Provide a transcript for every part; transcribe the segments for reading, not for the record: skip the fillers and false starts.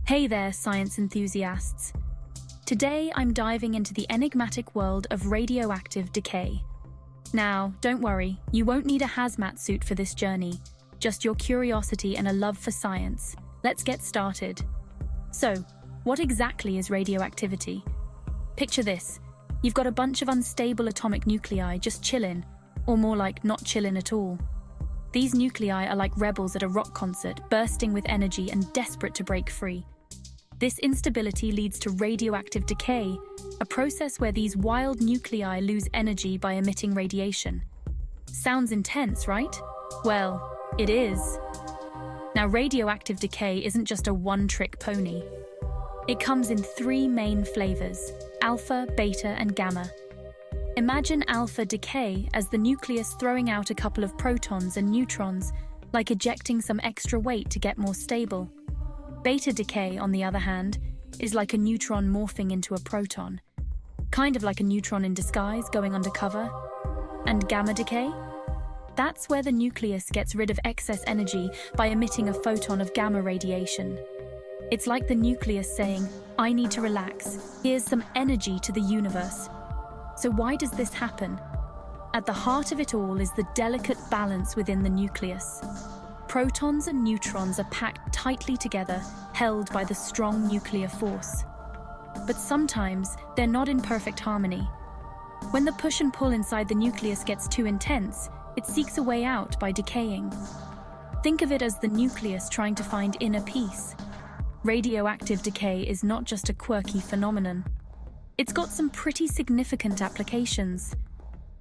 Hey there, science enthusiasts. Today I'm diving into the enigmatic world of radioactive decay. Now, don't worry, you won't need a hazmat suit for this journey, just your curiosity and a love for science. Let's get started. So, what exactly is radioactivity? Picture this. You've got a bunch of unstable atomic nuclei just chillin', or more like not chillin' at all. These nuclei are like rebels at a rock concert, bursting with energy and desperate to break free. This instability leads to radioactive decay, a process where these wild nuclei lose energy by emitting radiation. Sounds intense, right? Well, it is. Now, radioactive decay isn't just a one-trick pony. It comes in three main flavors: alpha, beta, and gamma. Imagine alpha decay as the nucleus throwing out a couple of protons and neutrons, like ejecting some extra weight to get more stable. Beta decay, on the other hand, is like a neutron morphing into a proton, kind of like a neutron in disguise going undercover. And gamma decay? That's where the nucleus gets rid of excess energy by emitting a photon of gamma radiation. It's like the nucleus saying, I need to relax, here's some energy to the universe. So why does this happen? At the heart of it all is the delicate balance within the nucleus. Protons and neutrons are packed tightly together, held by the strong nuclear force. But sometimes they're not in perfect harmony. When the push and pull inside the nucleus gets too intense, it seeks a way out by decaying. Think of it as the nucleus trying to find inner peace. Radioactive decay is not just a quirky phenomenon. It's got some pretty significant applications.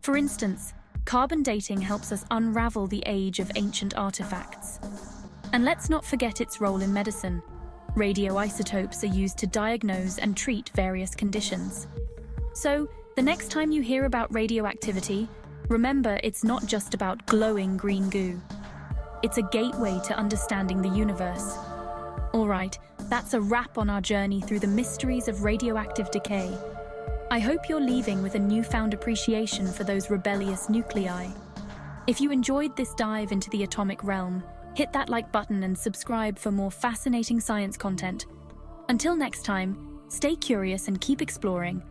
For instance, carbon dating helps us unravel the age of ancient artifacts. And let's not forget its role in medicine. Radioisotopes are used to diagnose and treat various conditions. So, the next time you hear about radioactivity, remember it's not just about glowing green goo. It's a gateway to understanding the universe. Alright, that's a wrap on our journey through the mysteries of radioactive decay. I hope you're leaving with a newfound appreciation for those rebellious nuclei. If you enjoyed this dive into the atomic realm, hit that like button and subscribe for more fascinating science content. Until next time, stay curious and keep exploring.